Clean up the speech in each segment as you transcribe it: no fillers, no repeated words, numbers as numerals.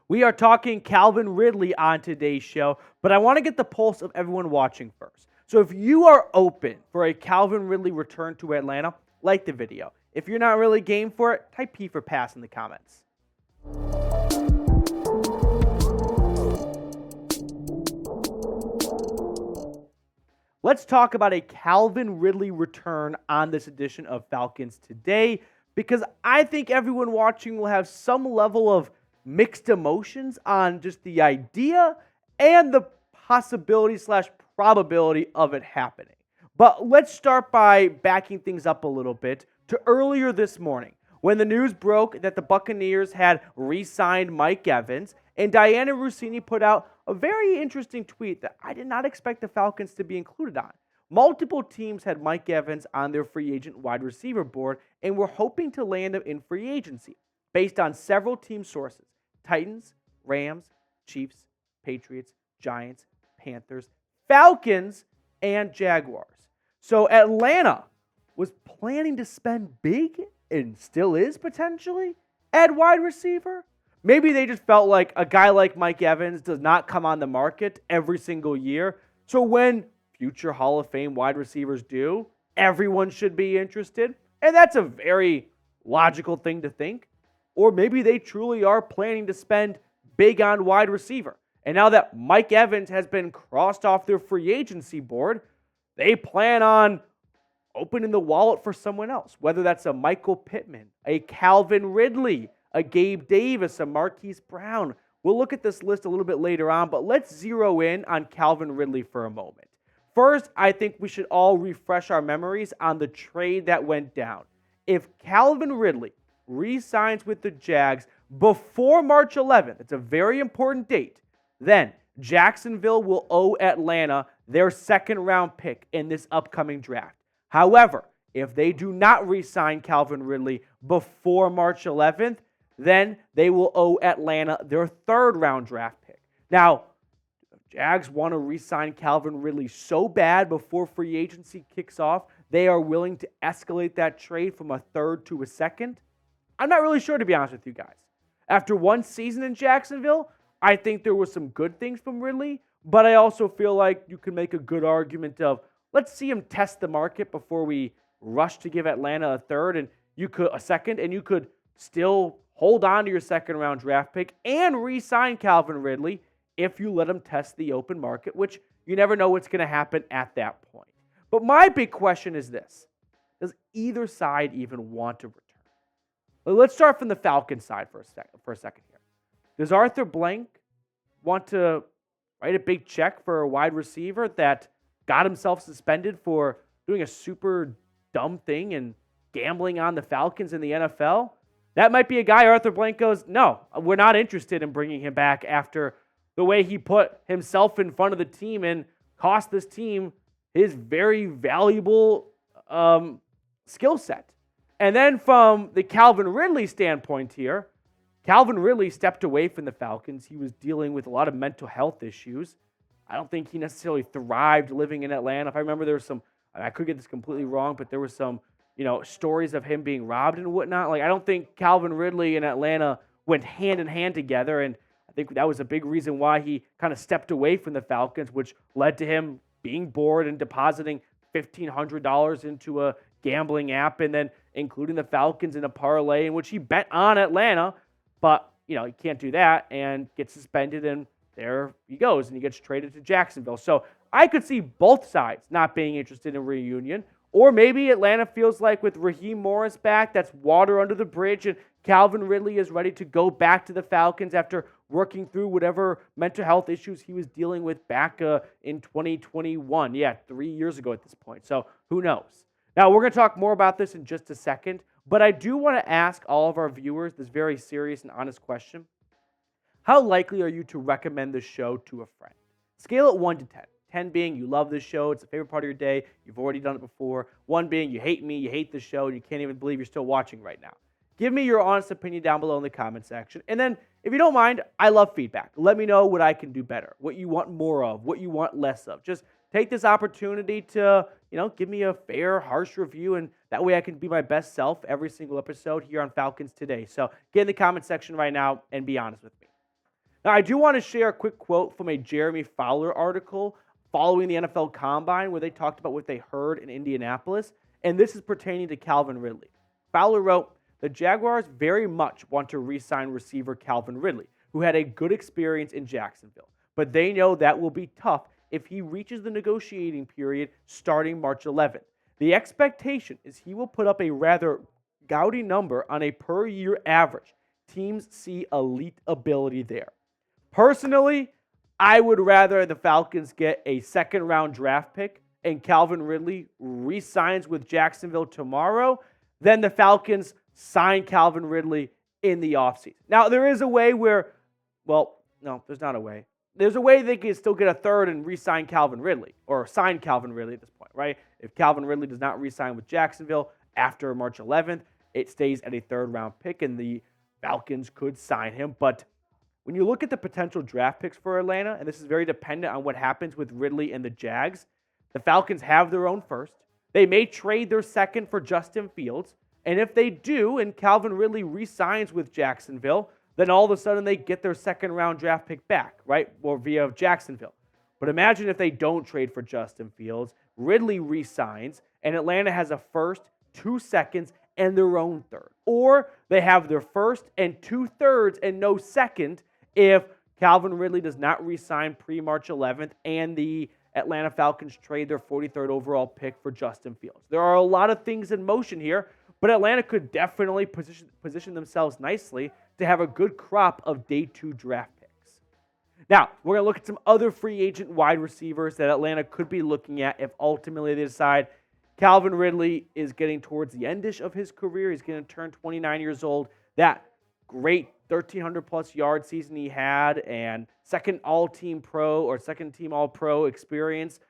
We are talking Calvin Ridley on today's show, but I want to get the pulse of everyone watching first. So if you are open for a Calvin Ridley return to Atlanta, like the video. If you're not really game for it, type P for pass in the comments. Let's talk about a Calvin Ridley return on this edition of Falcons Today, because I think everyone watching will have some level of mixed emotions on just the idea and the possibility/probability of it happening. But let's start by backing things up a little bit to earlier this morning when the news broke that the Buccaneers had re-signed Mike Evans, and Dianna Russini put out a very interesting tweet that I did not expect the Falcons to be included on. Multiple teams had Mike Evans on their free agent wide receiver board and were hoping to land him in free agency based on several team sources: Titans, Rams, Chiefs, Patriots, Giants, Panthers, Falcons, and Jaguars. So Atlanta was planning to spend big, and still is potentially, at wide receiver. Maybe they just felt like a guy like Mike Evans does not come on the market every single year. So when future Hall of Fame wide receivers do, everyone should be interested. And that's a very logical thing to think. Or maybe they truly are planning to spend big on wide receiver. And now that Mike Evans has been crossed off their free agency board, they plan on opening the wallet for someone else, whether that's a Michael Pittman, a Calvin Ridley, a Gabe Davis, a Marquise Brown. We'll look at this list a little bit later on, but let's zero in on Calvin Ridley for a moment. First, I think we should all refresh our memories on the trade that went down. If Calvin Ridley re-signs with the Jags before March 11th, it's a very important date, then Jacksonville will owe Atlanta their second-round pick in this upcoming draft. However, if they do not re-sign Calvin Ridley before March 11th, then they will owe Atlanta their third-round draft pick. Now, the Jags want to re-sign Calvin Ridley so bad before free agency kicks off, they are willing to escalate that trade from a third to a second. I'm not really sure, to be honest with you guys. After one season in Jacksonville, I think there were some good things from Ridley, but I also feel like you can make a good argument of, let's see him test the market before we rush to give Atlanta a second, and you could still hold on to your second-round draft pick and re-sign Calvin Ridley if you let him test the open market, which you never know what's going to happen at that point. But my big question is this: does either side even want to return? Well, let's start from the Falcons side for a second here. Does Arthur Blank want to write a big check for a wide receiver that got himself suspended for doing a super dumb thing and gambling on the Falcons in the NFL? That might be a guy Arthur Blank goes, no, we're not interested in bringing him back after the way he put himself in front of the team and cost this team his very valuable skill set. And then from the Calvin Ridley standpoint here, Calvin Ridley stepped away from the Falcons. He was dealing with a lot of mental health issues. I don't think he necessarily thrived living in Atlanta. If I remember, there was some, I could get this completely wrong, but there were some, stories of him being robbed and whatnot. Like, I don't think Calvin Ridley and Atlanta went hand in hand together, and I think that was a big reason why he kind of stepped away from the Falcons, which led to him being bored and depositing $1,500 into a gambling app and then including the Falcons in a parlay in which he bet on Atlanta, but, he can't do that and gets suspended, and there he goes, and he gets traded to Jacksonville. So I could see both sides not being interested in a reunion. Or maybe Atlanta feels like with Raheem Morris back, that's water under the bridge, and Calvin Ridley is ready to go back to the Falcons after working through whatever mental health issues he was dealing with back in 2021. Yeah, 3 years ago at this point. So who knows? Now, we're going to talk more about this in just a second, but I do want to ask all of our viewers this very serious and honest question. How likely are you to recommend the show to a friend? Scale it 1 to 10. 10 being you love this show, it's a favorite part of your day, you've already done it before. 1 being you hate me, you hate the show, and you can't even believe you're still watching right now. Give me your honest opinion down below in the comment section. And then, if you don't mind, I love feedback. Let me know what I can do better, what you want more of, what you want less of. Just take this opportunity to, give me a fair, harsh review, and that way I can be my best self every single episode here on Falcons Today. So get in the comment section right now and be honest with me. Now, I do want to share a quick quote from a Jeremy Fowler article following the NFL Combine where they talked about what they heard in Indianapolis, and this is pertaining to Calvin Ridley. Fowler wrote, "The Jaguars very much want to re-sign receiver Calvin Ridley, who had a good experience in Jacksonville, but they know that will be tough if he reaches the negotiating period starting March 11th. The expectation is he will put up a rather gaudy number on a per-year average. Teams see elite ability there." Personally, I would rather the Falcons get a second-round draft pick and Calvin Ridley re-signs with Jacksonville tomorrow than the Falcons sign Calvin Ridley in the offseason. Now, there is a way where, well, no, there's not a way. There's a way they can still get a third and re-sign Calvin Ridley, or sign Calvin Ridley at this point, right? If Calvin Ridley does not re-sign with Jacksonville after March 11th, it stays at a third-round pick, and the Falcons could sign him. But when you look at the potential draft picks for Atlanta, and this is very dependent on what happens with Ridley and the Jags, the Falcons have their own first. They may trade their second for Justin Fields, and if they do, and Calvin Ridley re-signs with Jacksonville, then all of a sudden they get their second-round draft pick back, right, or via Jacksonville. But imagine if they don't trade for Justin Fields, Ridley re-signs, and Atlanta has a first, 2 seconds, and their own third. Or they have their first and 2 thirds and no second if Calvin Ridley does not re-sign pre-March 11th and the Atlanta Falcons trade their 43rd overall pick for Justin Fields. There are a lot of things in motion here, but Atlanta could definitely position themselves nicely to have a good crop of day 2 draft picks. Now, we're going to look at some other free agent wide receivers that Atlanta could be looking at if ultimately they decide Calvin Ridley is getting towards the endish of his career. He's going to turn 29 years old. That great 1,300-plus yard season he had and second all-team pro or second-team all-pro experience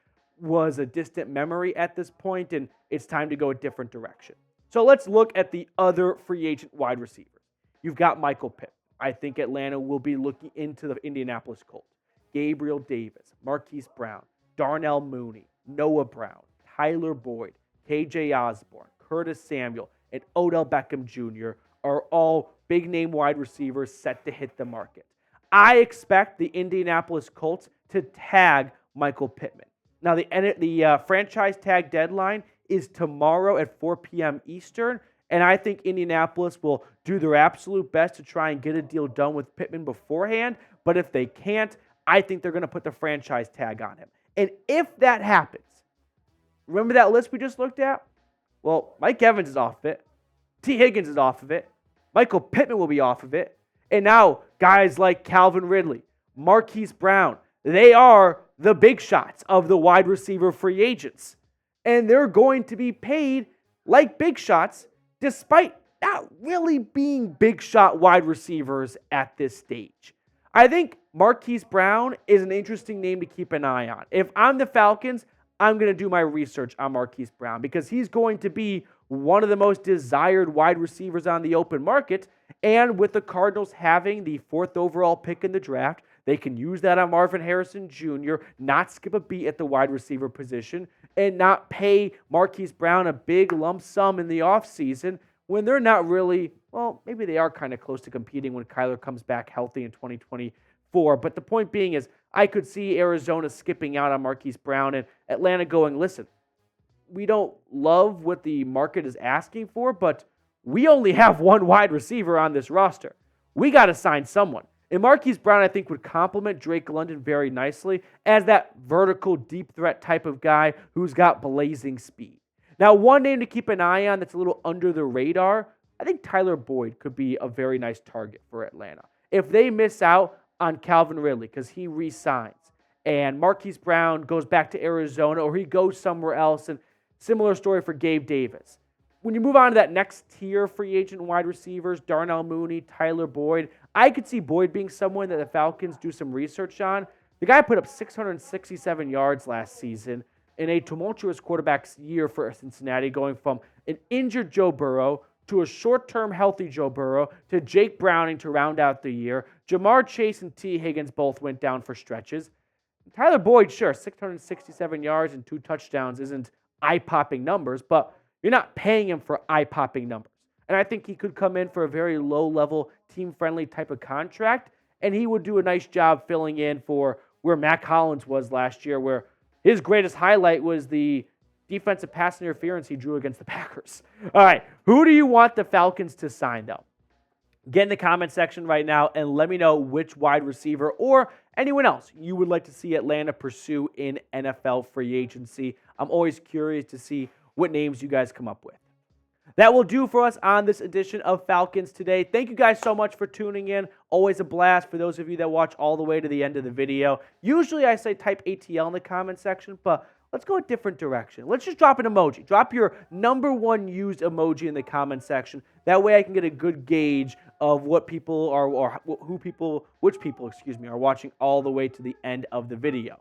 was a distant memory at this point, and it's time to go a different direction. So let's look at the other free agent wide receivers. You've got Michael Pitt. I think Atlanta will be looking into the Indianapolis Colts. Gabriel Davis, Marquise Brown, Darnell Mooney, Noah Brown, Tyler Boyd, KJ Osborne, Curtis Samuel, and Odell Beckham Jr. are all big-name wide receivers set to hit the market. I expect the Indianapolis Colts to tag Michael Pittman. Now, the franchise tag deadline is tomorrow at 4 p.m. Eastern, and I think Indianapolis will do their absolute best to try and get a deal done with Pittman beforehand, but if they can't, I think they're going to put the franchise tag on him. And if that happens, remember that list we just looked at? Well, Mike Evans is off of it. T. Higgins is off of it. Michael Pittman will be off of it. And now guys like Calvin Ridley, Marquise Brown, they are the big shots of the wide receiver free agents. And they're going to be paid like big shots despite not really being big shot wide receivers at this stage. I think Marquise Brown is an interesting name to keep an eye on. If I'm the Falcons, I'm going to do my research on Marquise Brown because he's going to be one of the most desired wide receivers on the open market. And with the Cardinals having the 4th overall pick in the draft, they can use that on Marvin Harrison Jr., not skip a beat at the wide receiver position, and not pay Marquise Brown a big lump sum in the offseason when they're not really, well, maybe they are kind of close to competing when Kyler comes back healthy in 2024. But the point being is, I could see Arizona skipping out on Marquise Brown and Atlanta going, listen, we don't love what the market is asking for, but we only have one wide receiver on this roster. We got to sign someone. And Marquise Brown, I think, would complement Drake London very nicely as that vertical deep threat type of guy who's got blazing speed. Now, one name to keep an eye on that's a little under the radar, I think Tyler Boyd could be a very nice target for Atlanta. If they miss out on Calvin Ridley because he re-signs and Marquise Brown goes back to Arizona or he goes somewhere else, and similar story for Gabe Davis. When you move on to that next tier free agent wide receivers, Darnell Mooney, Tyler Boyd, I could see Boyd being someone that the Falcons do some research on. The guy put up 667 yards last season in a tumultuous quarterback's year for Cincinnati, going from an injured Joe Burrow to a short-term healthy Joe Burrow to Jake Browning to round out the year. Jamar Chase and T. Higgins both went down for stretches. Tyler Boyd, sure, 667 yards and 2 touchdowns isn't eye-popping numbers, but you're not paying him for eye-popping numbers. And I think he could come in for a very low-level, team-friendly type of contract and he would do a nice job filling in for where Matt Collins was last year, where his greatest highlight was the defensive pass interference he drew against the Packers. All right, who do you want the Falcons to sign, though? Get in the comment section right now and let me know which wide receiver or anyone else you would like to see Atlanta pursue in NFL free agency. I'm always curious to see what names you guys come up with. That will do for us on this edition of Falcons Today. Thank you guys so much for tuning in. Always a blast for those of you that watch all the way to the end of the video. Usually I say type ATL in the comment section, but let's go a different direction. Let's just drop an emoji. Drop your #1 used emoji in the comment section. That way I can get a good gauge of what people are, or which people are watching all the way to the end of the video.